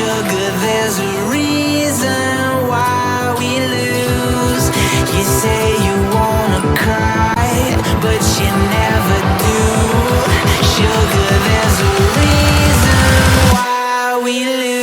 Sugar, there's a reason why we lose. You say you wanna cry, but you never do. Sugar, there's a reason why we lose.